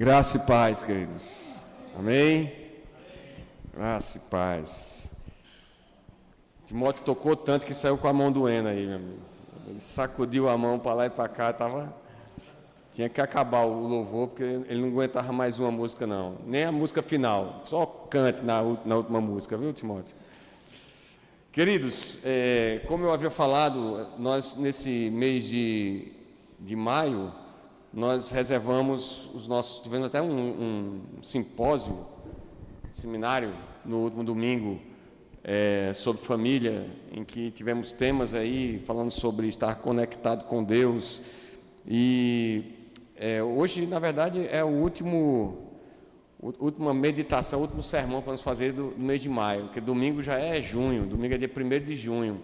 Graça e paz, queridos. Amém? Graça e paz. Timóteo tocou tanto que saiu com a mão doendo aí, meu amigo. Ele sacudiu a mão para lá e para cá, tinha que acabar o louvor, porque ele não aguentava mais uma música, não. Nem a música final, só cante na última música, viu, Timóteo? Queridos, como eu havia falado, nós nesse mês de maio, nós reservamos tivemos até um simpósio, seminário, no último domingo, sobre família, em que tivemos temas aí, falando sobre estar conectado com Deus. E hoje, na verdade, é última meditação, o último sermão que vamos fazer do mês de maio, porque domingo já é junho, domingo é dia 1º de junho.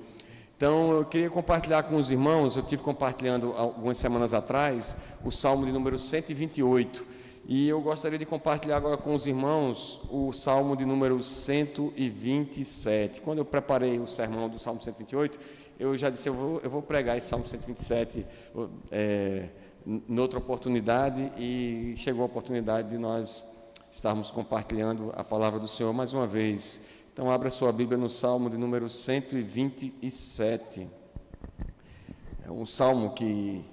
Então, eu queria compartilhar com os irmãos, eu estive compartilhando algumas semanas atrás, o Salmo de número 128, e eu gostaria de compartilhar agora com os irmãos o Salmo de número 127. Quando eu preparei o sermão do Salmo 128, eu já disse, eu vou pregar esse Salmo 127 noutra oportunidade, e chegou a oportunidade de nós estarmos compartilhando a palavra do Senhor mais uma vez. Então, abra sua Bíblia no Salmo de número 127. É um salmo que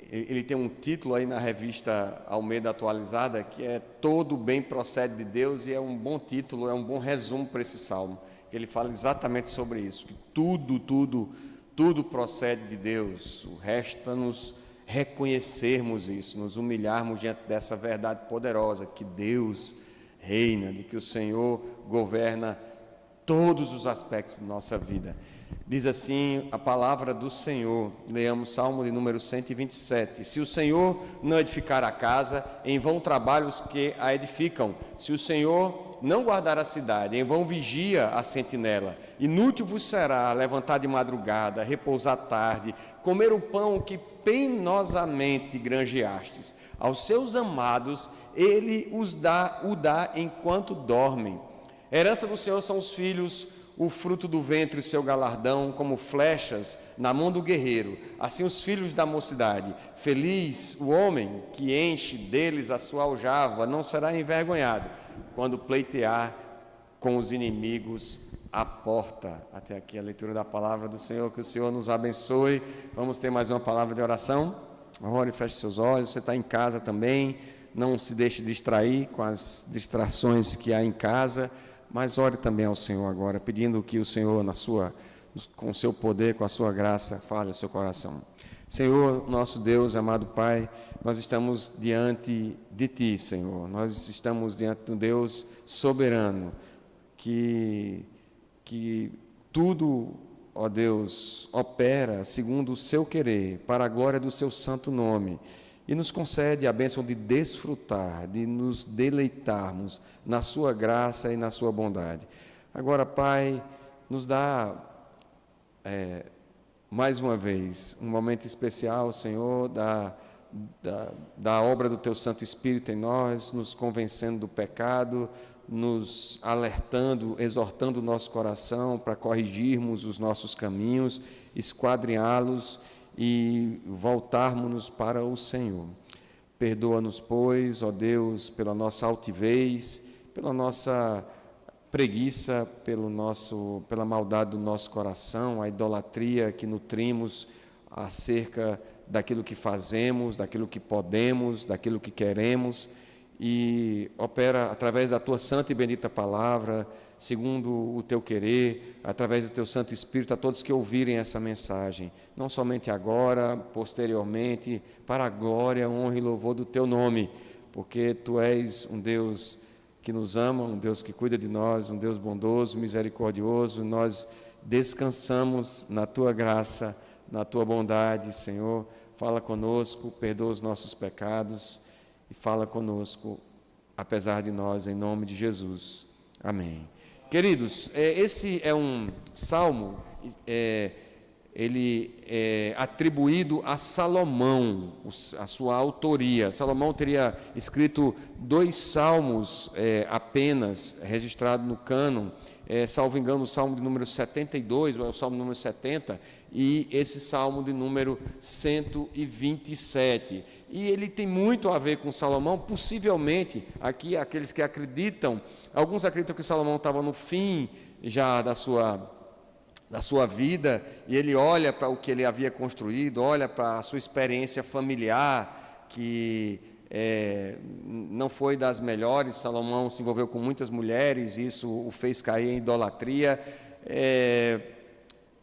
ele tem um título aí na revista Almeida Atualizada, que é Todo Bem Procede de Deus, e é um bom título, é um bom resumo para esse salmo, que ele fala exatamente sobre isso, que tudo procede de Deus. O resta-nos reconhecermos isso, nos humilharmos diante dessa verdade poderosa, que Deus reina, de que o Senhor governa todos os aspectos da nossa vida. Diz assim a palavra do Senhor, leamos Salmo de número 127. Se o Senhor não edificar a casa, em vão trabalham os que a edificam. Se o Senhor não guardar a cidade, em vão vigia a sentinela. Inútil vos será levantar de madrugada, repousar tarde, comer o pão que penosamente granjeastes. Aos seus amados ele o dá enquanto dormem. Herança do Senhor são os filhos, o fruto do ventre, o seu galardão, como flechas na mão do guerreiro. Assim os filhos da mocidade. Feliz o homem que enche deles a sua aljava, não será envergonhado quando pleitear com os inimigos à porta. Até aqui a leitura da palavra do Senhor, que o Senhor nos abençoe. Vamos ter mais uma palavra de oração? Ore, feche seus olhos. Você está em casa também, não se deixe distrair com as distrações que há em casa, mas ore também ao Senhor agora, pedindo que o Senhor, com o seu poder, com a sua graça, fale ao seu coração. Senhor, nosso Deus, amado Pai, nós estamos diante de Ti, Senhor. Nós estamos diante de um Deus soberano, que tudo, ó Deus, opera segundo o seu querer, para a glória do seu santo nome, e nos concede a bênção de desfrutar, de nos deleitarmos na sua graça e na sua bondade. Agora, Pai, nos dá mais uma vez um momento especial, Senhor, da obra do Teu Santo Espírito em nós, nos convencendo do pecado, nos alertando, exortando o nosso coração para corrigirmos os nossos caminhos, esquadrinhá-los e voltarmos-nos para o Senhor. Perdoa-nos, pois, ó Deus, pela nossa altivez, pela nossa preguiça, pela maldade do nosso coração, a idolatria que nutrimos acerca daquilo que fazemos, daquilo que podemos, daquilo que queremos, e opera através da Tua santa e bendita palavra, segundo o Teu querer, através do Teu Santo Espírito, a todos que ouvirem essa mensagem, não somente agora, posteriormente, para a glória, honra e louvor do Teu nome, porque Tu és um Deus que nos ama, um Deus que cuida de nós, um Deus bondoso, misericordioso. Nós descansamos na Tua graça, na Tua bondade, Senhor. Fala conosco, perdoa os nossos pecados e fala conosco, apesar de nós, em nome de Jesus. Amém. Queridos, esse é um salmo ele é atribuído a Salomão, a sua autoria. Salomão teria escrito 2 salmos apenas, registrados no cânon, salvo engano, o salmo de número 72, ou é o salmo número 70, e esse salmo de número 127. E ele tem muito a ver com Salomão, possivelmente, aqui aqueles que acreditam, alguns acreditam que Salomão estava no fim já da sua vida, e ele olha para o que ele havia construído, olha para a sua experiência familiar, que não foi das melhores. Salomão se envolveu com muitas mulheres, isso o fez cair em idolatria,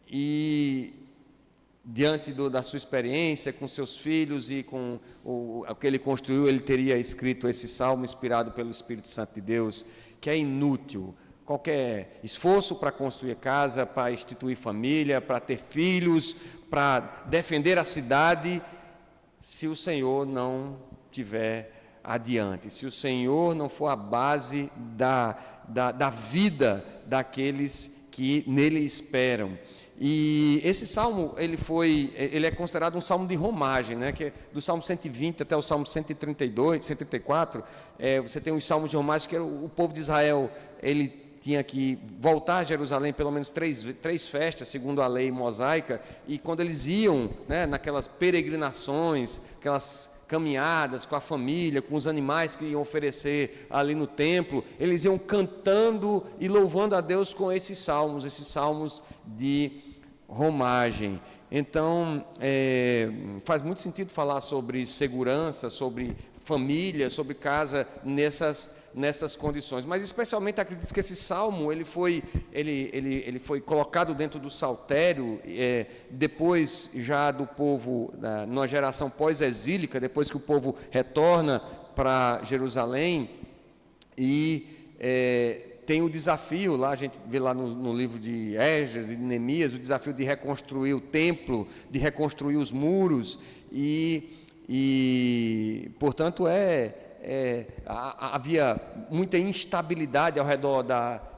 e diante da sua experiência com seus filhos e com o que ele construiu, ele teria escrito esse salmo inspirado pelo Espírito Santo de Deus, que é inútil qualquer esforço para construir casa, para instituir família, para ter filhos, para defender a cidade, se o Senhor não tiver adiante, se o Senhor não for a base da vida daqueles que nele esperam. E esse salmo, ele é considerado um salmo de romagem, né? Que é do Salmo 120 até o Salmo 132, 134, você tem os salmos de romagem, que o povo de Israel, ele tinha que voltar a Jerusalém pelo menos três festas, segundo a lei mosaica, e quando eles iam, né, naquelas peregrinações, aquelas caminhadas com a família, com os animais que iam oferecer ali no templo, eles iam cantando e louvando a Deus com esses salmos de romagem. Então, faz muito sentido falar sobre segurança, sobre família, sobre casa nessas condições, mas especialmente acredito que esse salmo ele foi colocado dentro do saltério depois já do povo, numa geração pós-exílica, depois que o povo retorna para Jerusalém, e tem o desafio, lá a gente vê lá no livro de Esdras e de Neemias, o desafio de reconstruir o templo, de reconstruir os muros, e portanto, havia muita instabilidade ao redor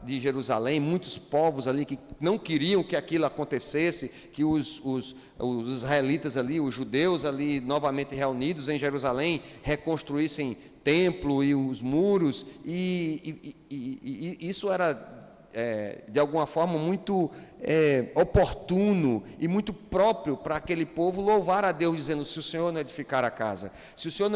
de Jerusalém, muitos povos ali que não queriam que aquilo acontecesse, que os israelitas ali, os judeus ali, novamente reunidos em Jerusalém, reconstruíssem templo e os muros, e isso era de alguma forma muito oportuno e muito próprio para aquele povo louvar a Deus, dizendo: se o Senhor não edificar a casa, se o Senhor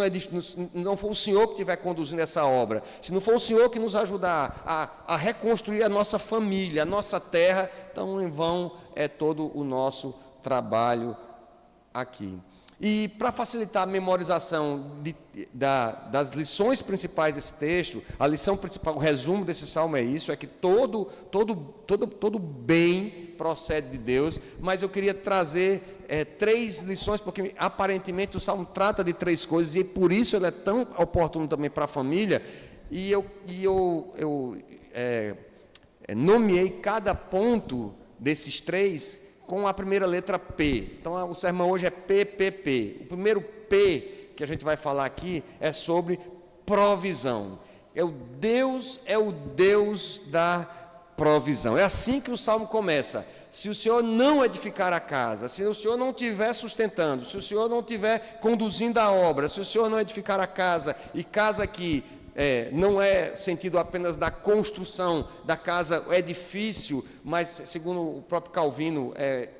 não for o Senhor que estiver conduzindo essa obra, se não for o Senhor que nos ajudar a reconstruir a nossa família, a nossa terra, então em vão é todo o nosso trabalho aqui. E para facilitar a memorização das lições principais desse texto, a lição principal, o resumo desse salmo é isso, é que todo bem procede de Deus, mas eu queria trazer 3 lições, porque aparentemente o salmo trata de 3 coisas, e por isso ele é tão oportuno também para a família, e eu nomeei cada ponto desses 3 com a primeira letra P. Então o sermão hoje é PPP. O primeiro P que a gente vai falar aqui é sobre provisão. O Deus é o Deus da provisão. É assim que o salmo começa: se o Senhor não edificar a casa, se o Senhor não estiver sustentando, se o Senhor não estiver conduzindo a obra, se o Senhor não edificar a casa, e casa aqui não é sentido apenas da construção da casa, o edifício, mas segundo o próprio Calvino,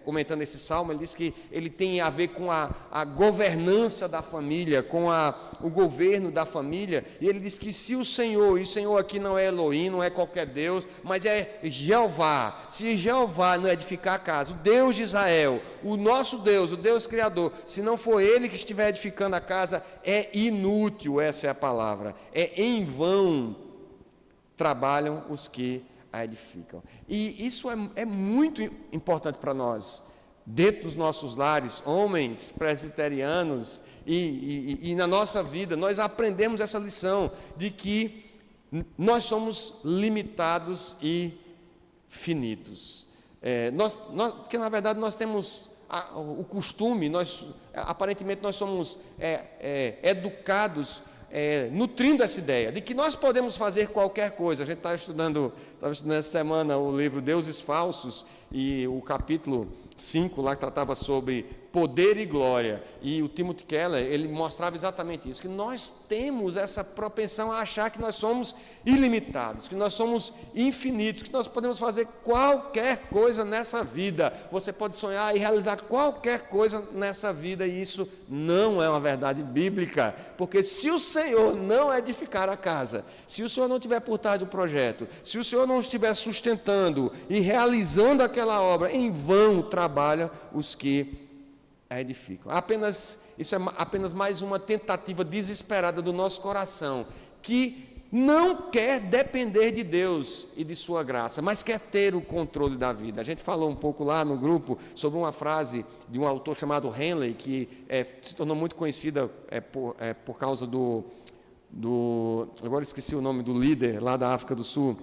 comentando esse salmo, ele diz que ele tem a ver com a governança da família, com o governo da família, e ele diz que se o Senhor, e o Senhor aqui não é Elohim, não é qualquer Deus, mas é Jeová, se Jeová não edificar a casa, o Deus de Israel, o nosso Deus, o Deus Criador, se não for Ele que estiver edificando a casa, é inútil, essa é a palavra, em vão trabalham os que a edificam. E isso é muito importante para nós, dentro dos nossos lares, homens presbiterianos, e na nossa vida, nós aprendemos essa lição de que nós somos limitados e finitos. Porque na verdade nós temos o costume, aparentemente nós somos educados nutrindo essa ideia de que nós podemos fazer qualquer coisa. A gente estava estudando essa semana o livro Deuses Falsos, e o capítulo 5 lá que tratava sobre poder e glória, e o Timothy Keller, ele mostrava exatamente isso, que nós temos essa propensão a achar que nós somos ilimitados, que nós somos infinitos, que nós podemos fazer qualquer coisa nessa vida. Você pode sonhar e realizar qualquer coisa nessa vida, e isso não é uma verdade bíblica, porque se o Senhor não edificar a casa, se o Senhor não estiver por trás do projeto, se o Senhor não estiver sustentando e realizando aquela obra, em vão trabalham os que a edificam. Isso é apenas mais uma tentativa desesperada do nosso coração, que não quer depender de Deus e de sua graça, mas quer ter o controle da vida. A gente falou um pouco lá no grupo sobre uma frase de um autor chamado Henley, que se tornou muito conhecida por causa agora esqueci o nome do líder lá da África do Sul,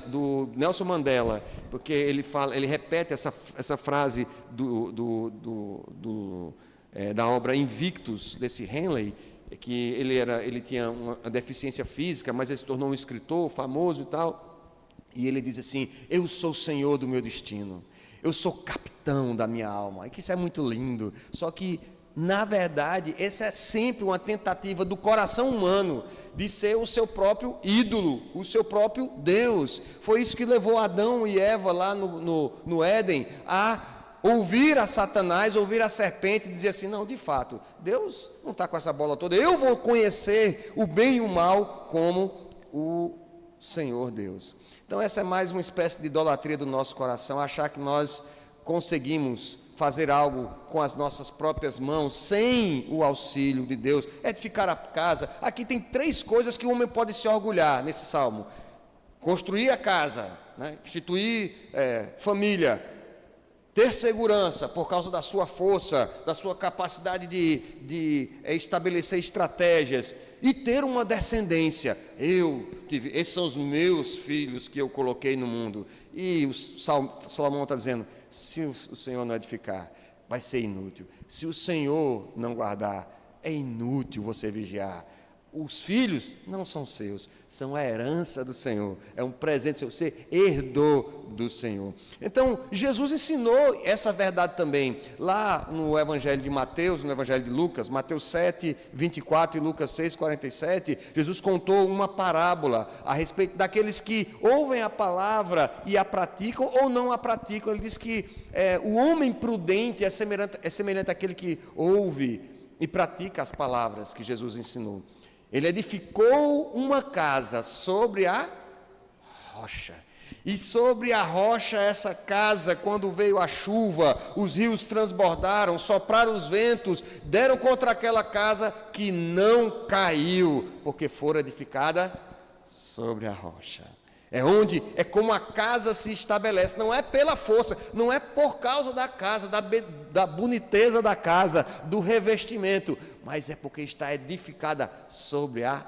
do Nelson Mandela, porque ele repete essa frase da obra Invictus, desse Henley, que ele tinha uma deficiência física, mas ele se tornou um escritor famoso e tal, e ele diz assim: eu sou o senhor do meu destino, eu sou capitão da minha alma. E que isso é muito lindo, só que na verdade, essa é sempre uma tentativa do coração humano de ser o seu próprio ídolo, o seu próprio Deus. Foi isso que levou Adão e Eva lá no Éden a ouvir a Satanás, ouvir a serpente e dizer assim: não, de fato, Deus não está com essa bola toda, eu vou conhecer o bem e o mal como o Senhor Deus. Então essa é mais uma espécie de idolatria do nosso coração, achar que nós conseguimos fazer algo com as nossas próprias mãos, sem o auxílio de Deus, edificar a casa. Aqui tem 3 coisas que o homem pode se orgulhar nesse salmo: construir a casa, instituir família, ter segurança por causa da sua força, da sua capacidade de estabelecer estratégias, e ter uma descendência. Esses são os meus filhos que eu coloquei no mundo. E o Salomão está dizendo: se o Senhor não edificar, vai ser inútil. Se o Senhor não guardar, é inútil você vigiar. Os filhos não são seus, são a herança do Senhor, é um presente seu, você herdou do Senhor. Então, Jesus ensinou essa verdade também, lá no Evangelho de Mateus, no Evangelho de Lucas, Mateus 7, 24 e Lucas 6, 47, Jesus contou uma parábola a respeito daqueles que ouvem a palavra e a praticam ou não a praticam. Ele diz que o homem prudente é semelhante àquele que ouve e pratica as palavras que Jesus ensinou. Ele edificou uma casa sobre a rocha. E sobre a rocha, essa casa, quando veio a chuva, os rios transbordaram, sopraram os ventos, deram contra aquela casa, que não caiu, porque fora edificada sobre a rocha. É como a casa se estabelece, não é pela força, não é por causa da casa, da boniteza da casa, do revestimento, mas é porque está edificada sobre a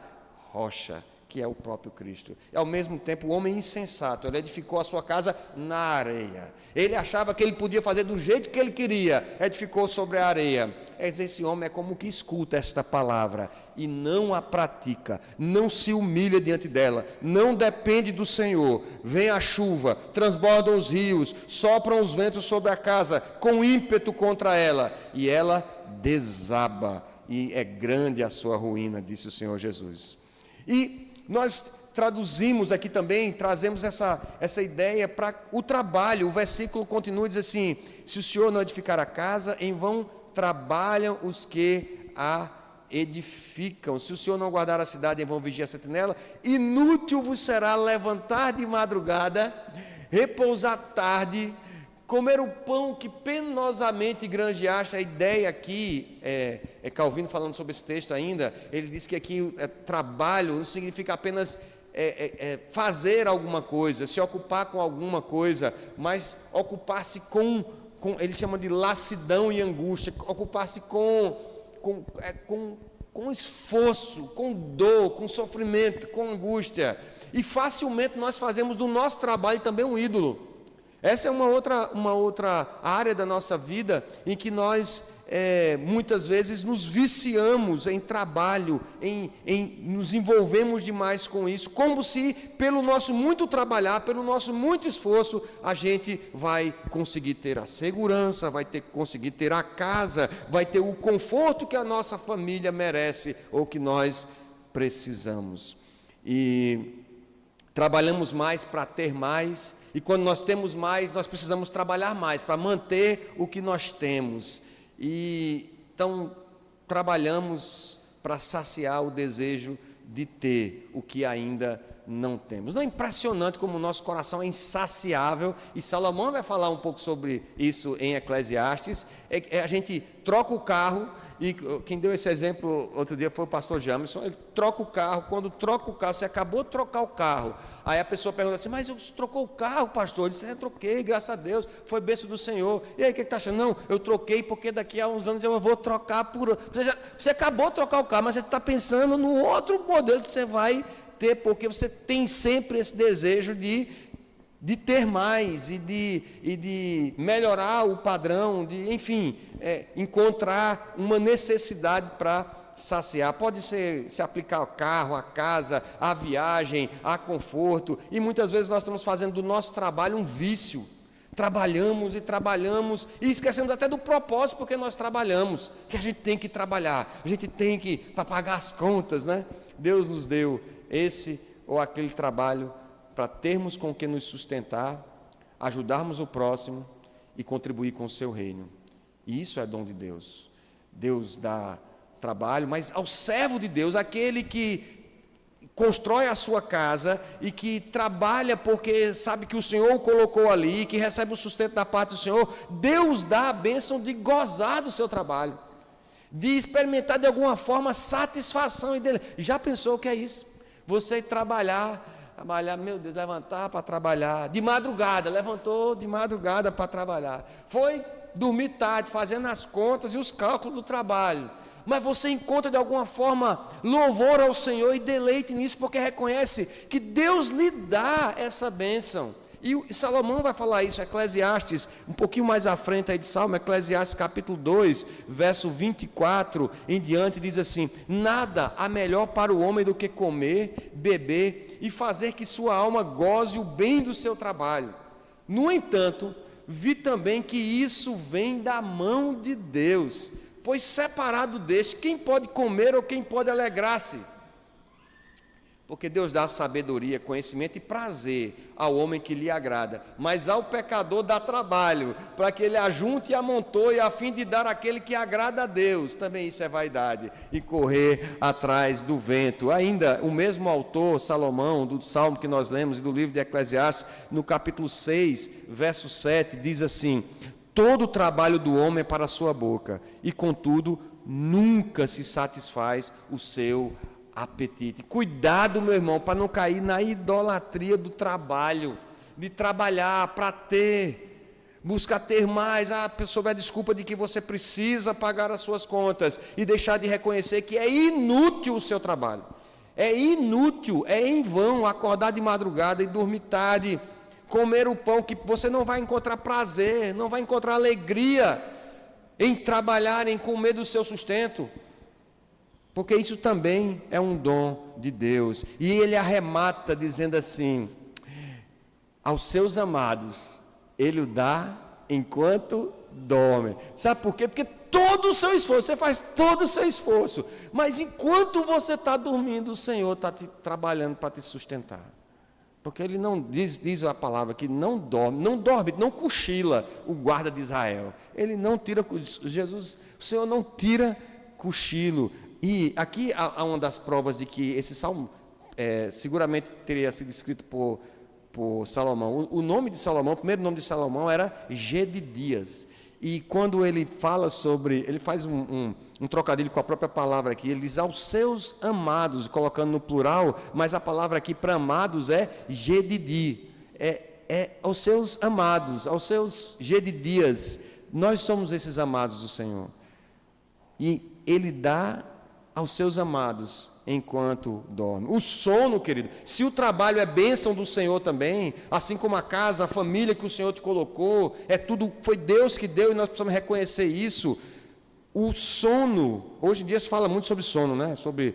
rocha, que é o próprio Cristo. E ao mesmo tempo, o homem insensato, ele edificou a sua casa na areia. Ele achava que ele podia fazer do jeito que ele queria, edificou sobre a areia. Esse homem é como que escuta esta palavra e não a pratica, não se humilha diante dela, não depende do Senhor. Vem a chuva, transbordam os rios, sopram os ventos sobre a casa, com ímpeto contra ela, e ela desaba, e é grande a sua ruína, disse o Senhor Jesus. E nós traduzimos aqui também, trazemos essa ideia para o trabalho. O versículo continua e diz assim: se o Senhor não edificar a casa, em vão trabalham os que a edificam. Se o Senhor não guardar a cidade, em vão vigia a sentinela. Inútil vos será levantar de madrugada, repousar tarde, comer o pão que penosamente granjeaste. A ideia aqui, Calvino falando sobre esse texto ainda, ele diz que aqui trabalho não significa apenas fazer alguma coisa, se ocupar com alguma coisa, mas ocupar-se com ele chama de lassidão e angústia, ocupar-se com esforço, com dor, com sofrimento, com angústia. E facilmente nós fazemos do nosso trabalho também um ídolo. Essa é uma outra área da nossa vida em que nós muitas vezes nos viciamos em trabalho, nos envolvemos demais com isso, como se pelo nosso muito trabalhar, pelo nosso muito esforço, a gente vai conseguir ter a segurança, conseguir ter a casa, vai ter o conforto que a nossa família merece ou que nós precisamos. E trabalhamos mais para ter mais, e quando nós temos mais, nós precisamos trabalhar mais para manter o que nós temos. E então trabalhamos para saciar o desejo de ter o que ainda não temos. Não é impressionante como o nosso coração é insaciável, e Salomão vai falar um pouco sobre isso em Eclesiastes. A gente troca o carro, e quem deu esse exemplo outro dia foi o pastor Jamerson. Ele troca o carro, quando troca o carro, você acabou de trocar o carro, aí a pessoa pergunta assim: mas você trocou o carro, pastor? Ele disse: troquei, graças a Deus, foi bênção do Senhor. E aí, o que está achando? Não, eu troquei porque daqui a uns anos eu vou trocar por... Você acabou de trocar o carro, mas você está pensando no outro modelo que você vai ter, porque você tem sempre esse desejo de ter mais e de melhorar o padrão, de, enfim, encontrar uma necessidade para saciar. Pode se aplicar ao carro, à casa, à viagem, a conforto, e muitas vezes nós estamos fazendo do nosso trabalho um vício. Trabalhamos e esquecemos até do propósito porque nós trabalhamos, que a gente tem que trabalhar, a gente tem que, para pagar as contas, né? Deus nos deu esse ou aquele trabalho para termos com que nos sustentar, ajudarmos o próximo e contribuir com o seu reino. E isso é dom de Deus. Deus dá trabalho, mas ao servo de Deus, aquele que constrói a sua casa e que trabalha porque sabe que o Senhor o colocou ali, que recebe o sustento da parte do Senhor, Deus dá a bênção de gozar do seu trabalho, de experimentar de alguma forma satisfação e dele. Já pensou o que é isso? Você trabalhar, meu Deus, levantar para trabalhar, de madrugada, levantou de madrugada para trabalhar, foi dormir tarde, fazendo as contas e os cálculos do trabalho, mas você encontra de alguma forma louvor ao Senhor e deleite nisso, porque reconhece que Deus lhe dá essa bênção. E Salomão vai falar isso, Eclesiastes, um pouquinho mais à frente aí de Salmo, Eclesiastes capítulo 2, verso 24 em diante, diz assim: nada há melhor para o homem do que comer, beber e fazer que sua alma goze o bem do seu trabalho. No entanto, vi também que isso vem da mão de Deus, pois separado deste, quem pode comer ou quem pode alegrar-se? Porque Deus dá sabedoria, conhecimento e prazer ao homem que lhe agrada, mas ao pecador dá trabalho, para que ele ajunte e amontoe, a fim de dar àquele que agrada a Deus. Também isso é vaidade, e correr atrás do vento. Ainda o mesmo autor, Salomão, do Salmo que nós lemos e do livro de Eclesiastes, no capítulo 6, verso 7, diz assim: todo o trabalho do homem é para a sua boca, e contudo nunca se satisfaz o seu apetite. Cuidado, meu irmão, para não cair na idolatria do trabalho, de trabalhar para ter, buscar ter mais. A pessoa dá desculpa de que você precisa pagar as suas contas e deixar de reconhecer que é inútil o seu trabalho. É inútil, é em vão acordar de madrugada e dormir tarde, comer o pão, que você não vai encontrar prazer, não vai encontrar alegria em trabalhar, em comer do seu sustento, porque isso também é um dom de Deus. E ele arremata dizendo assim: aos seus amados ele o dá enquanto dorme. Sabe por quê? Porque todo o seu esforço, você faz todo o seu esforço, mas enquanto você está dormindo, o Senhor está trabalhando para te sustentar. Porque ele não diz a palavra que não dorme, não cochila o guarda de Israel. Ele não tira, o Senhor não tira cochilo. E aqui há uma das provas de que esse salmo seguramente teria sido escrito por Salomão. O nome de Salomão, o primeiro nome de Salomão era Gedidias. E quando ele fala sobre, ele faz um trocadilho com a própria palavra aqui, ele diz aos seus amados, colocando no plural, mas a palavra aqui para amados é Gedidi, aos seus amados, aos seus Gedidias. Nós somos esses amados do Senhor. E ele dá aos seus amados enquanto dorme. O sono, querido, se o trabalho é bênção do Senhor também, assim como a casa, a família que o Senhor te colocou, é tudo, foi Deus que deu e nós precisamos reconhecer isso. O sono, hoje em dia se fala muito sobre sono, né? Sobre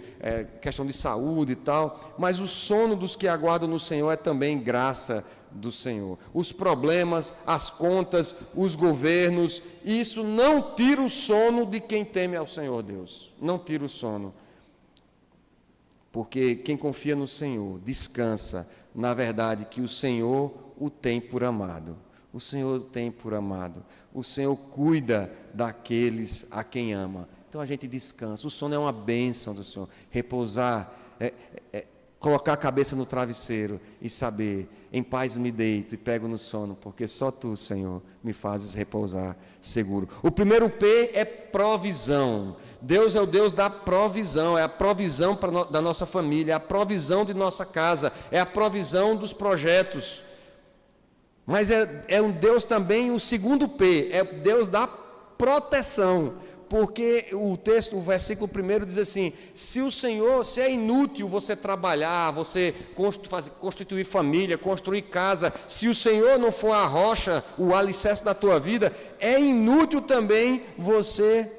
questão de saúde e tal, mas o sono dos que aguardam no Senhor é também graça do Senhor. Os problemas, as contas, os governos, isso não tira o sono de quem teme ao Senhor Deus, não tira o sono, porque quem confia no Senhor descansa na verdade que o Senhor o tem por amado. O Senhor o tem por amado. O Senhor cuida daqueles a quem ama. Então a gente descansa. O sono é uma bênção do Senhor. Repousar, colocar a cabeça no travesseiro e saber, em paz me deito e pego no sono, porque só Tu, Senhor, me fazes repousar seguro. O primeiro P é provisão. Deus é o Deus da provisão, é a provisão da nossa família, é a provisão de nossa casa, é a provisão dos projetos. Mas é um Deus também, o segundo P, é Deus da proteção, porque o versículo 1 diz assim, se é inútil você trabalhar, você constituir família, construir casa, se o Senhor não for a rocha, o alicerce da tua vida, é inútil também você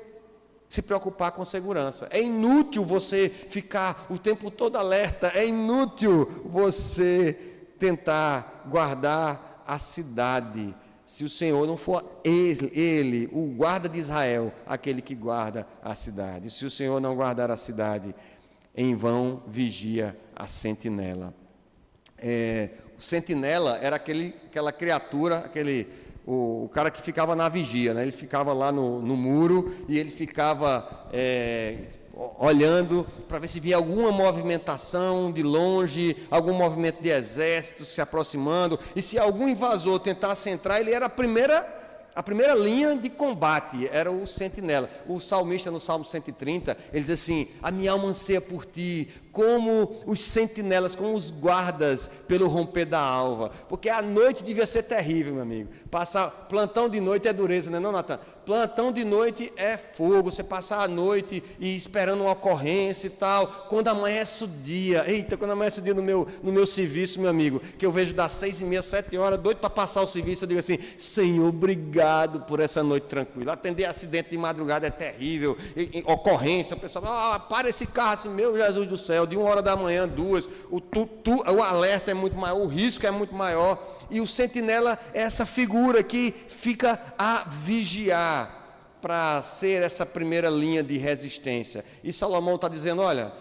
se preocupar com segurança, é inútil você ficar o tempo todo alerta, é inútil você tentar guardar a cidade, se o Senhor não for ele, o guarda de Israel, aquele que guarda a cidade. Se o Senhor não guardar a cidade, em vão vigia a sentinela. O sentinela era aquela criatura, o cara que ficava na vigia, né? Ele ficava lá no muro e ele ficava olhando para ver se via alguma movimentação de longe, algum movimento de exército se aproximando, e se algum invasor tentasse entrar, ele era a primeira linha de combate, era o sentinela. O salmista no Salmo 130, ele diz assim, a minha alma anseia por ti, como os sentinelas, como os guardas pelo romper da alva, porque a noite devia ser terrível, meu amigo. Passar plantão de noite é dureza, não é não, Natan? Plantão de noite é fogo, você passar a noite e esperando uma ocorrência e tal, quando amanhece o dia, quando amanhece o dia no meu serviço, meu amigo, que eu vejo das 6h30, 7h, doido para passar o serviço, eu digo assim, Senhor, obrigado por essa noite tranquila. Atender acidente de madrugada é terrível, ocorrência, o pessoal, para esse carro assim, meu Jesus do céu, de 1h da manhã, 2h, o alerta é muito maior, o risco é muito maior, e o sentinela é essa figura que fica a vigiar, para ser essa primeira linha de resistência. E Salomão está dizendo, olha,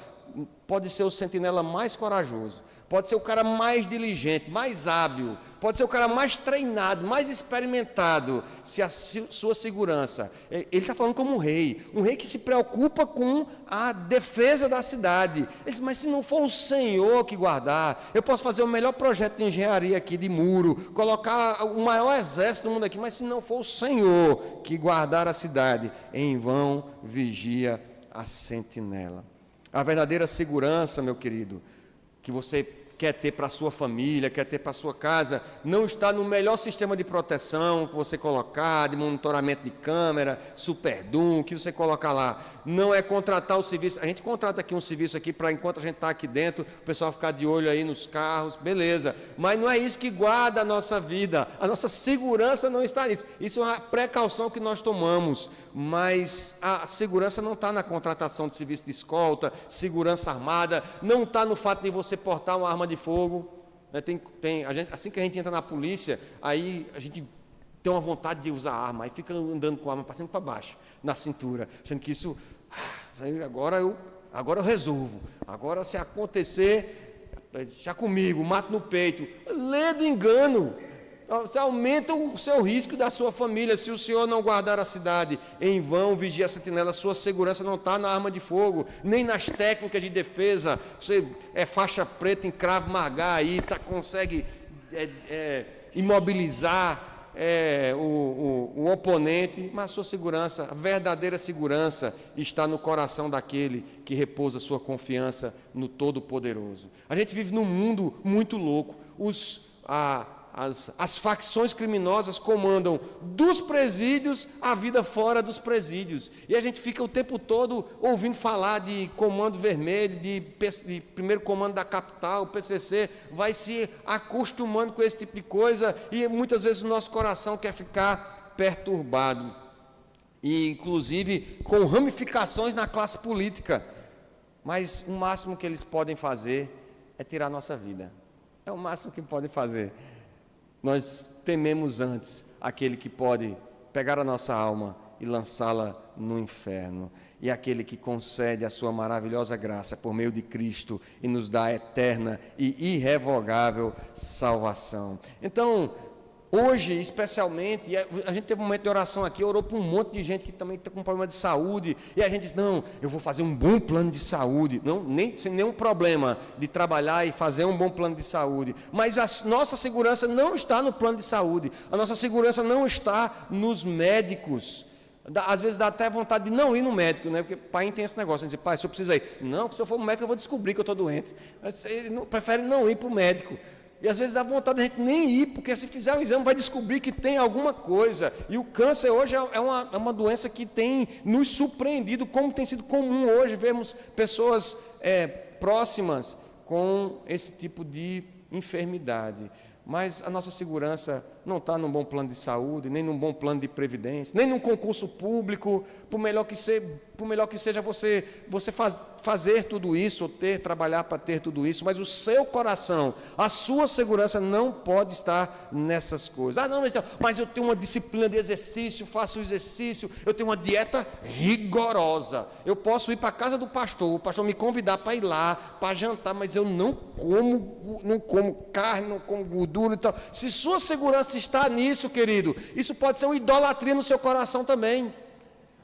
pode ser o sentinela mais corajoso, pode ser o cara mais diligente, mais hábil, pode ser o cara mais treinado, mais experimentado, se a sua segurança, ele está falando como um rei que se preocupa com a defesa da cidade. Ele diz, mas se não for o Senhor que guardar, eu posso fazer o melhor projeto de engenharia aqui, de muro, colocar o maior exército do mundo aqui, mas se não for o Senhor que guardar a cidade, em vão vigia a sentinela. A verdadeira segurança, meu querido, que você quer ter para a sua família, quer ter para a sua casa, não está no melhor sistema de proteção que você colocar, de monitoramento de câmera, Superdum, que você colocar lá. Não é contratar o serviço. A gente contrata aqui um serviço aqui para, enquanto a gente está aqui dentro, o pessoal ficar de olho aí nos carros, beleza. Mas não é isso que guarda a nossa vida. A nossa segurança não está nisso. Isso é uma precaução que nós tomamos. Mas a segurança não está na contratação de serviço de escolta, segurança armada, não está no fato de você portar uma arma de fogo. Assim que a gente entra na polícia, aí a gente tem uma vontade de usar arma, aí fica andando com a arma para cima e para baixo, na cintura, achando que isso, agora eu resolvo, agora se acontecer, já comigo, mato no peito. Lê do engano. Você aumenta o seu risco da sua família. Se o Senhor não guardar a cidade, em vão vigia a sentinela. Sua segurança não está na arma de fogo, nem nas técnicas de defesa. Você é faixa preta em Krav Maga aí, consegue imobilizar o oponente, mas a sua segurança, a verdadeira segurança, está no coração daquele que repousa sua confiança no Todo-Poderoso. A gente vive num mundo muito louco. as facções criminosas comandam dos presídios a vida fora dos presídios. E a gente fica o tempo todo ouvindo falar de Comando Vermelho, de primeiro comando da capital, o PCC, vai se acostumando com esse tipo de coisa e muitas vezes o nosso coração quer ficar perturbado. E inclusive com ramificações na classe política. Mas o máximo que eles podem fazer é tirar a nossa vida. É o máximo que podem fazer. Nós tememos antes aquele que pode pegar a nossa alma e lançá-la no inferno. E aquele que concede a sua maravilhosa graça por meio de Cristo e nos dá a eterna e irrevogável salvação. Então, hoje, especialmente, a gente teve um momento de oração aqui, orou para um monte de gente que também está com problema de saúde, e a gente disse, não, eu vou fazer um bom plano de saúde, não, nem, sem nenhum problema de trabalhar e fazer um bom plano de saúde, mas a nossa segurança não está no plano de saúde, a nossa segurança não está nos médicos. Às vezes dá até vontade de não ir no médico, né? Porque pai tem esse negócio, de dizer, pai, se eu preciso ir, não, porque se eu for no médico eu vou descobrir que eu estou doente, mas ele prefere não ir para o médico. E às vezes dá vontade de a gente nem ir, porque se fizer um exame vai descobrir que tem alguma coisa. E o câncer hoje é uma doença que tem nos surpreendido, como tem sido comum hoje vermos pessoas próximas com esse tipo de enfermidade. Mas a nossa segurança não está num bom plano de saúde, nem num bom plano de previdência, nem num concurso público, por melhor que seja você fazer tudo isso, ou trabalhar para ter tudo isso, mas o seu coração, a sua segurança não pode estar nessas coisas. Ah, não, mas eu tenho uma disciplina de exercício, faço o exercício, eu tenho uma dieta rigorosa, eu posso ir para a casa do pastor, o pastor me convidar para ir lá, para jantar, mas eu não como carne, não como gordura e tal. Se sua segurança está nisso, querido, isso pode ser uma idolatria no seu coração também.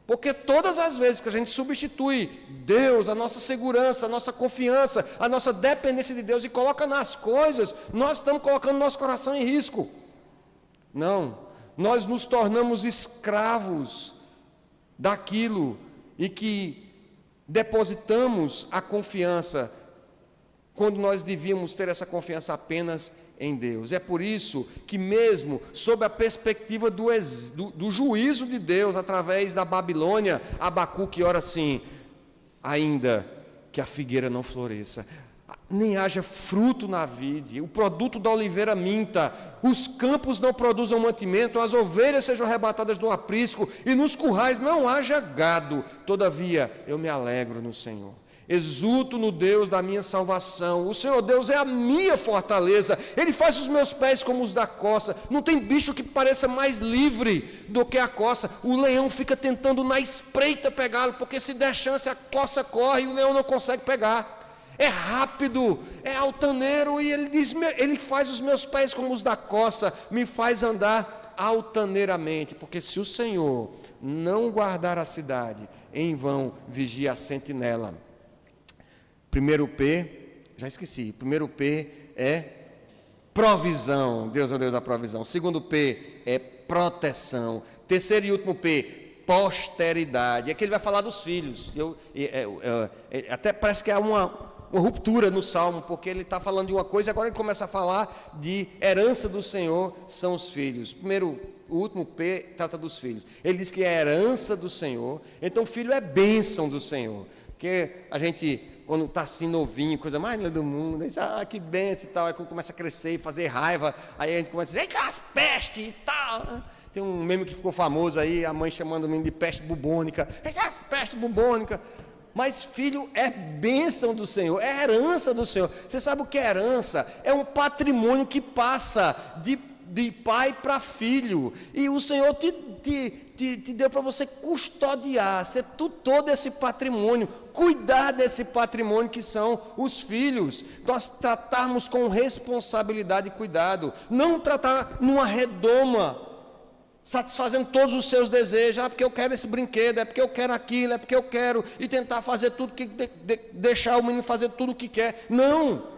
Porque todas as vezes que a gente substitui Deus, a nossa segurança, a nossa confiança, a nossa dependência de Deus e coloca nas coisas, nós estamos colocando nosso coração em risco. Não, nós nos tornamos escravos daquilo e que depositamos a confiança quando nós devíamos ter essa confiança apenas em Deus. É por isso que mesmo sob a perspectiva do juízo de Deus através da Babilônia, Abacuque ora assim, ainda que a figueira não floresça, nem haja fruto na vide, o produto da oliveira minta, os campos não produzam mantimento, as ovelhas sejam arrebatadas do aprisco e nos currais não haja gado, todavia eu me alegro no Senhor. Exulto no Deus da minha salvação. O Senhor Deus é a minha fortaleza. Ele faz os meus pés como os da coça. Não tem bicho que pareça mais livre do que a coça. O leão fica tentando na espreita pegá-lo, porque se der chance a coça corre e o leão não consegue pegar. É rápido, é altaneiro, e ele diz, ele faz os meus pés como os da coça, me faz andar altaneiramente, porque se o Senhor não guardar a cidade, em vão vigia a sentinela. Primeiro P, já esqueci, primeiro P é provisão, Deus é o Deus da provisão. Segundo P é proteção. Terceiro e último P, posteridade. Aqui ele vai falar dos filhos. Até parece que há uma ruptura no Salmo, porque ele está falando de uma coisa e agora ele começa a falar de herança do Senhor, são os filhos. Primeiro, o último P trata dos filhos. Ele diz que é herança do Senhor, então filho é bênção do Senhor. Porque a gente, quando está assim novinho, coisa mais linda do mundo, diz, que benção e tal, aí quando começa a crescer e fazer raiva, aí a gente começa a dizer, eita, as pestes e tal. Tem um meme que ficou famoso aí, a mãe chamando o menino de peste bubônica, eita, as pestes bubônicas. Mas filho é bênção do Senhor, é herança do Senhor. Você sabe o que é herança? É um patrimônio que passa de pai para filho, e o Senhor te deu para você custodiar, ser tutor desse patrimônio, cuidar desse patrimônio que são os filhos, nós tratarmos com responsabilidade e cuidado, não tratar numa redoma, satisfazendo todos os seus desejos, porque eu quero esse brinquedo, é porque eu quero aquilo, é porque eu quero, e tentar fazer tudo, deixar o menino fazer tudo o que quer, não.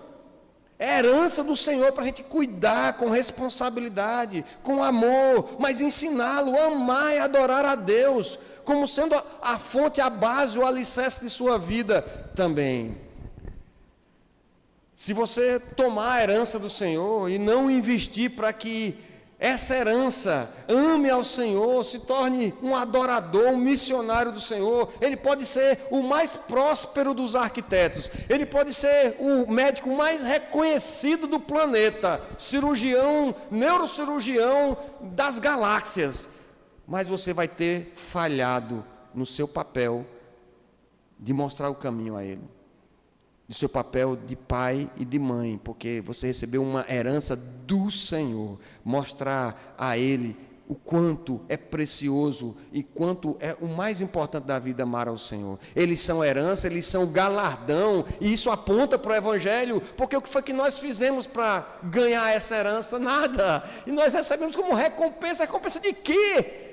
É herança do Senhor para a gente cuidar com responsabilidade, com amor, mas ensiná-lo a amar e adorar a Deus, como sendo a fonte, a base, o alicerce de sua vida também. Se você tomar a herança do Senhor e não investir para que essa herança ame ao Senhor, se torne um adorador, um missionário do Senhor, ele pode ser o mais próspero dos arquitetos, ele pode ser o médico mais reconhecido do planeta, cirurgião, neurocirurgião das galáxias, mas você vai ter falhado no seu papel de mostrar o caminho a ele, do seu papel de pai e de mãe, porque você recebeu uma herança do Senhor, mostrar a Ele o quanto é precioso e quanto é o mais importante da vida, amar ao Senhor. Eles são herança, eles são galardão, e isso aponta para o Evangelho, porque o que foi que nós fizemos para ganhar essa herança? Nada, e nós recebemos como recompensa de quê?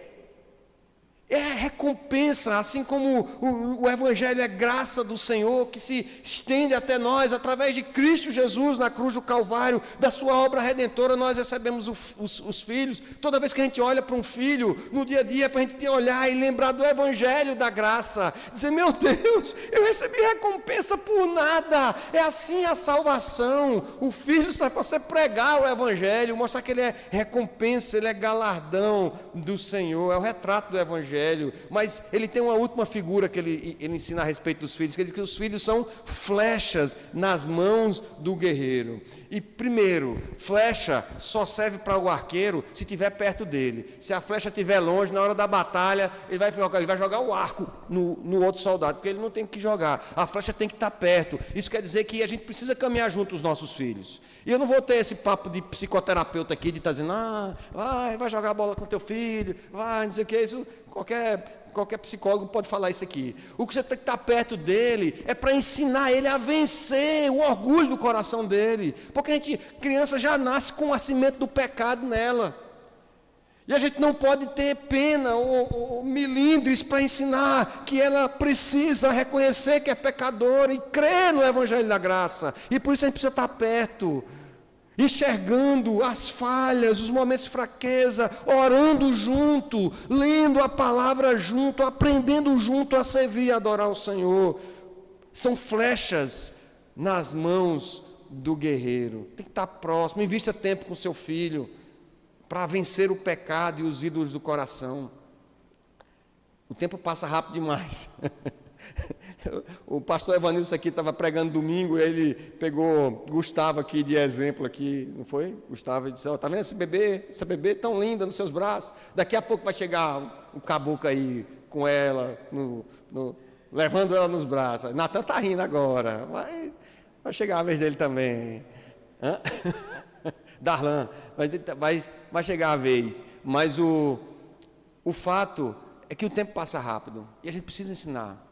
É recompensa, assim como o Evangelho é graça do Senhor, que se estende até nós, através de Cristo Jesus, na cruz do Calvário, da sua obra redentora, nós recebemos os filhos. Toda vez que a gente olha para um filho, no dia a dia, para a gente olhar e lembrar do Evangelho da graça, dizer, meu Deus, eu recebi recompensa por nada. É assim a salvação. O filho serve para você pregar o Evangelho, mostrar que ele é recompensa, ele é galardão do Senhor, é o retrato do Evangelho. Mas ele tem uma última figura que ele ensina a respeito dos filhos, que ele diz que os filhos são flechas nas mãos do guerreiro. E primeiro, flecha só serve para o arqueiro se estiver perto dele. Se a flecha estiver longe, na hora da batalha, ele vai jogar o arco no outro soldado, porque ele não tem que jogar. A flecha tem que estar perto. Isso quer dizer que a gente precisa caminhar junto os nossos filhos. E eu não vou ter esse papo de psicoterapeuta aqui, de estar dizendo, vai jogar bola com teu filho, vai, não sei o que, isso, qualquer psicólogo pode falar isso aqui. O que você tem que estar perto dele é para ensinar ele a vencer o orgulho do coração dele, porque criança já nasce com a semente do pecado nela. E a gente não pode ter pena ou milindres para ensinar que ela precisa reconhecer que é pecadora e crer no Evangelho da Graça. E por isso a gente precisa estar perto, enxergando as falhas, os momentos de fraqueza, orando junto, lendo a palavra junto, aprendendo junto a servir e adorar o Senhor. São flechas nas mãos do guerreiro. Tem que estar próximo, invista tempo com seu filho, para vencer o pecado e os ídolos do coração. O tempo passa rápido demais. O pastor Evanilson aqui estava pregando domingo, ele pegou Gustavo aqui de exemplo aqui, não foi? Gustavo disse, está vendo essa bebê tão linda nos seus braços? Daqui a pouco vai chegar o caboclo aí com ela, levando ela nos braços. Natan está rindo agora, vai chegar a vez dele também. Hã? Darlan, vai chegar a vez, mas o fato é que o tempo passa rápido e a gente precisa ensinar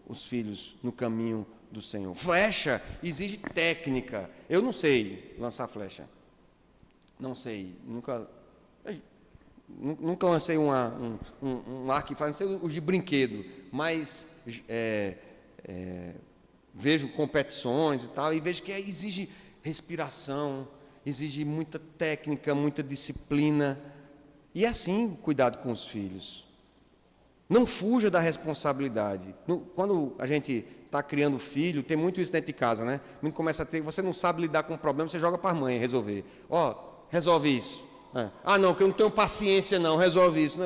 os filhos no caminho do Senhor. Flecha exige técnica. Eu não sei lançar flecha, não sei, nunca lancei um arco e não sei os de brinquedo, mas vejo competições e tal, e vejo que exige respiração, exige muita técnica, muita disciplina. E assim, cuidado com os filhos. Não fuja da responsabilidade. Quando a gente está criando filho, tem muito isso dentro de casa, né? O menino começa a ter, você não sabe lidar com um problema, você joga para a mãe resolver. Resolve isso. Não, que eu não tenho paciência não, resolve isso.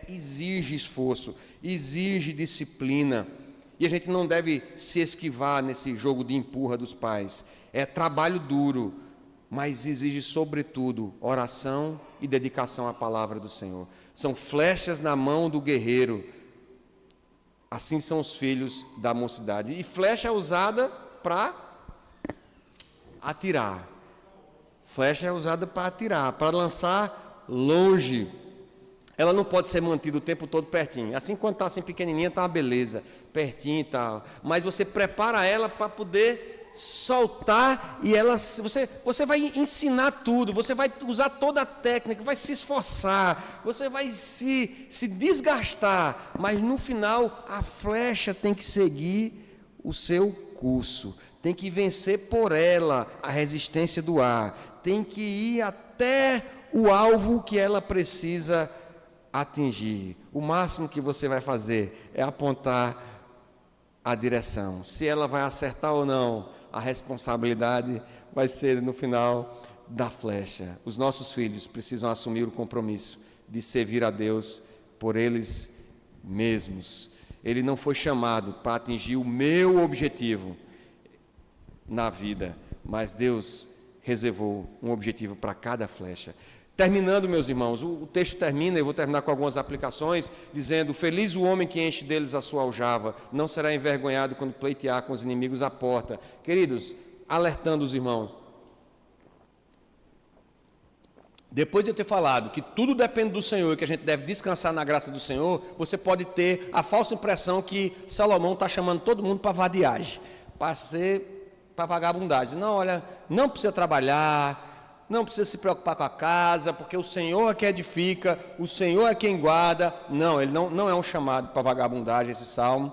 Exige esforço, exige disciplina. E a gente não deve se esquivar nesse jogo de empurra dos pais. É trabalho duro, mas exige, sobretudo, oração e dedicação à palavra do Senhor. São flechas na mão do guerreiro. Assim são os filhos da mocidade. E flecha é usada para atirar. Flecha é usada para atirar, para lançar longe. Ela não pode ser mantida o tempo todo pertinho. Assim, quando está assim pequenininha, está uma beleza, pertinho e tal. Mas você prepara ela para poder soltar e você vai ensinar tudo, você vai usar toda a técnica, vai se esforçar, você vai se desgastar, mas no final a flecha tem que seguir o seu curso, tem que vencer por ela a resistência do ar, tem que ir até o alvo que ela precisa atingir. O máximo que você vai fazer é apontar a direção. Se ela vai acertar ou não, a responsabilidade vai ser no final da flecha. Os nossos filhos precisam assumir o compromisso de servir a Deus por eles mesmos. Ele não foi chamado para atingir o meu objetivo na vida, mas Deus reservou um objetivo para cada flecha. Terminando, meus irmãos, o texto termina, eu vou terminar com algumas aplicações, dizendo: feliz o homem que enche deles a sua aljava, não será envergonhado quando pleitear com os inimigos à porta. Queridos, alertando os irmãos, depois de eu ter falado que tudo depende do Senhor e que a gente deve descansar na graça do Senhor, você pode ter a falsa impressão que Salomão está chamando todo mundo para vadiagem, para vagabundagem. Não, olha, não precisa trabalhar, não precisa se preocupar com a casa, porque o Senhor é que edifica, o Senhor é quem guarda. Não, ele não é um chamado para vagabundagem, esse salmo.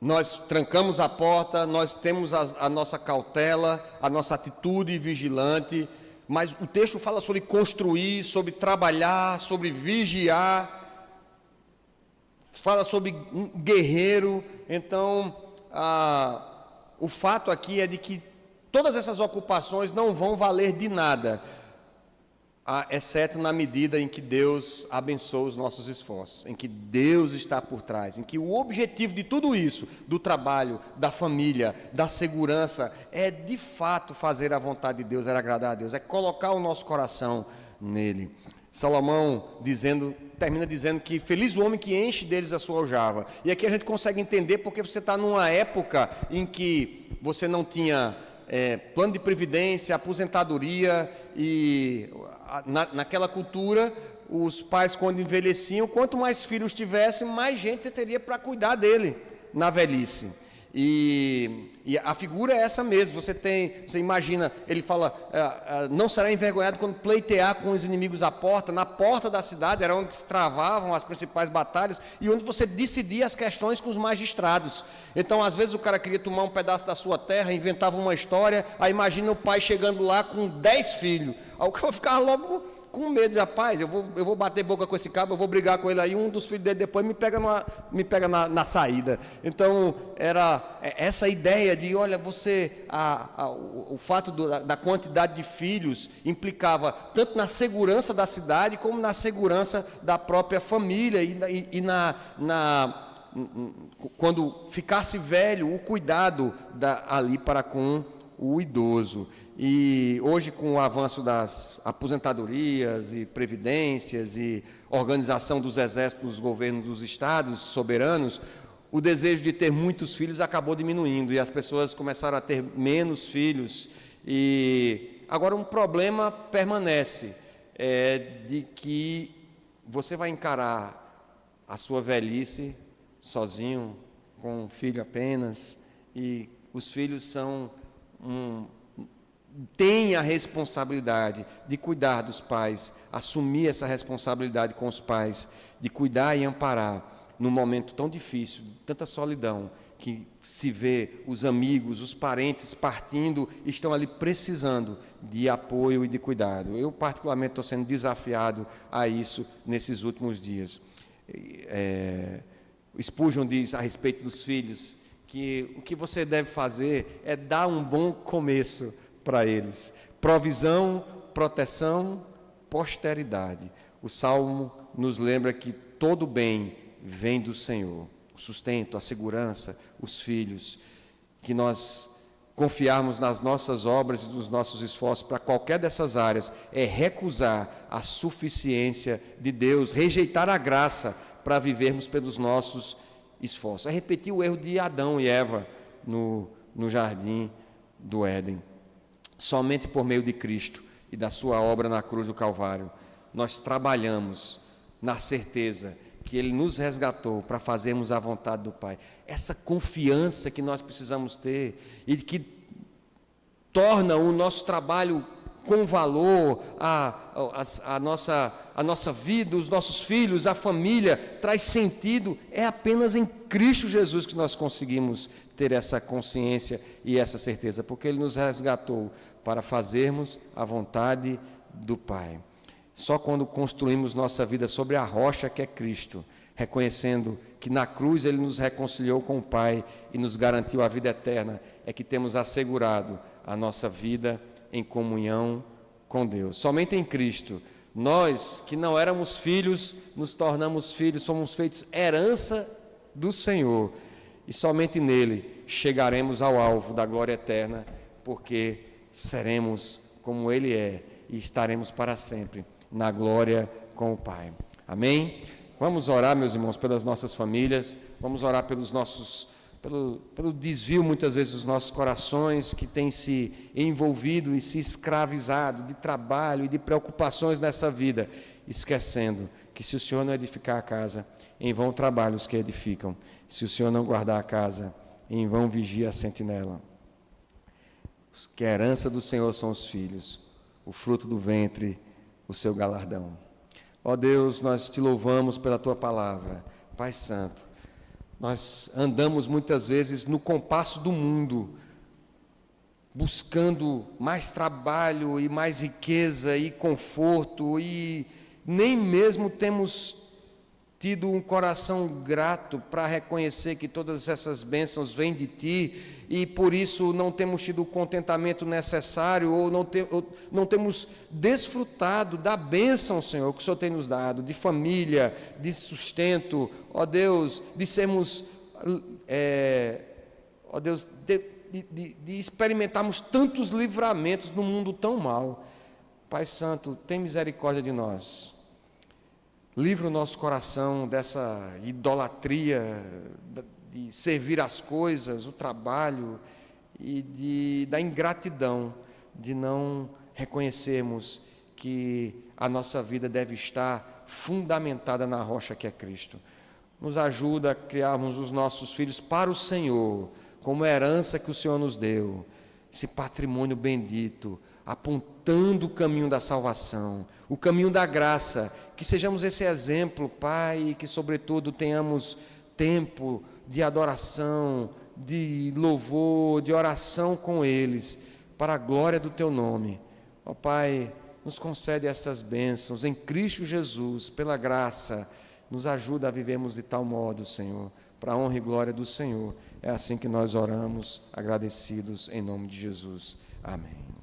Nós trancamos a porta, nós temos a nossa cautela, a nossa atitude vigilante, mas o texto fala sobre construir, sobre trabalhar, sobre vigiar, fala sobre um guerreiro. Então, o fato aqui é de que todas essas ocupações não vão valer de nada, exceto na medida em que Deus abençoa os nossos esforços, em que Deus está por trás, em que o objetivo de tudo isso, do trabalho, da família, da segurança, é de fato fazer a vontade de Deus, é agradar a Deus, é colocar o nosso coração nele. Salomão termina dizendo que feliz o homem que enche deles a sua aljava. E aqui a gente consegue entender porque você está numa época em que você não tinha plano de previdência, aposentadoria, e naquela cultura os pais, quando envelheciam, quanto mais filhos tivessem, mais gente teria para cuidar dele na velhice. E a figura é essa mesmo. Você imagina, ele fala, não será envergonhado quando pleitear com os inimigos à porta. Na porta da cidade era onde se travavam as principais batalhas e onde você decidia as questões com os magistrados. Então, às vezes o cara queria tomar um pedaço da sua terra, inventava uma história, aí imagina o pai chegando lá com 10 filhos. Aí o cara ficava logo com medo, diz: rapaz, eu vou bater boca com esse cabo, eu vou brigar com ele aí, um dos filhos dele depois me pega na saída. Então, era essa ideia de, olha, o fato da quantidade de filhos implicava tanto na segurança da cidade, como na segurança da própria família, quando ficasse velho, o cuidado ali para com o idoso. E hoje, com o avanço das aposentadorias e previdências e organização dos exércitos, dos governos dos estados soberanos, o desejo de ter muitos filhos acabou diminuindo e as pessoas começaram a ter menos filhos. E agora um problema permanece, de que você vai encarar a sua velhice sozinho, com um filho apenas, e os filhos têm a responsabilidade de cuidar dos pais, assumir essa responsabilidade com os pais, de cuidar e amparar num momento tão difícil, tanta solidão, que se vê os amigos, os parentes partindo, estão ali precisando de apoio e de cuidado. Eu, particularmente, estou sendo desafiado a isso nesses últimos dias. Spurgeon diz a respeito dos filhos que o que você deve fazer é dar um bom começo para eles. Provisão, proteção, posteridade. O Salmo nos lembra que todo bem vem do Senhor. O sustento, a segurança, os filhos. Que nós confiarmos nas nossas obras e nos nossos esforços para qualquer dessas áreas é recusar a suficiência de Deus, rejeitar a graça para vivermos pelos nossos esforços. É repetir o erro de Adão e Eva no jardim do Éden. Somente por meio de Cristo e da sua obra na cruz do Calvário, nós trabalhamos na certeza que Ele nos resgatou para fazermos a vontade do Pai. Essa confiança que nós precisamos ter e que torna o nosso trabalho com valor, a nossa vida, os nossos filhos, a família, traz sentido, é apenas em Cristo Jesus que nós conseguimos ter essa consciência e essa certeza, porque Ele nos resgatou para fazermos a vontade do Pai. Só quando construímos nossa vida sobre a rocha que é Cristo, reconhecendo que na cruz Ele nos reconciliou com o Pai e nos garantiu a vida eterna, é que temos assegurado a nossa vida em comunhão com Deus. Somente em Cristo, nós que não éramos filhos, nos tornamos filhos, somos feitos herança do Senhor, e somente nele chegaremos ao alvo da glória eterna, porque seremos como Ele é e estaremos para sempre na glória com o Pai. Amém? Vamos orar, meus irmãos, pelas nossas famílias, vamos orar pelo desvio, muitas vezes, dos nossos corações, que têm se envolvido e se escravizado de trabalho e de preocupações nessa vida, esquecendo que se o Senhor não edificar a casa, em vão trabalham os que edificam. Se o Senhor não guardar a casa, em vão vigia a sentinela. Que a herança do Senhor são os filhos, o fruto do ventre, o seu galardão. Ó Deus, nós te louvamos pela tua palavra. Pai Santo, nós andamos muitas vezes no compasso do mundo, buscando mais trabalho e mais riqueza e conforto, e nem mesmo temos tido um coração grato para reconhecer que todas essas bênçãos vêm de Ti, e por isso não temos tido o contentamento necessário, ou não temos desfrutado da bênção, Senhor, que o Senhor tem nos dado, de família, de sustento, ó Deus, de sermos, ó Deus, de experimentarmos tantos livramentos no mundo tão mau. Pai Santo, tem misericórdia de nós. Livra o nosso coração dessa idolatria de servir as coisas, o trabalho, e da ingratidão, de não reconhecermos que a nossa vida deve estar fundamentada na rocha que é Cristo. Nos ajuda a criarmos os nossos filhos para o Senhor, como herança que o Senhor nos deu, esse patrimônio bendito, apontando o caminho da salvação, o caminho da graça, que sejamos esse exemplo, Pai, e que sobretudo tenhamos tempo de adoração, de louvor, de oração com eles, para a glória do Teu nome. Ó Pai, nos concede essas bênçãos em Cristo Jesus, pela graça, nos ajuda a vivermos de tal modo, Senhor, para a honra e glória do Senhor. É assim que nós oramos, agradecidos em nome de Jesus. Amém.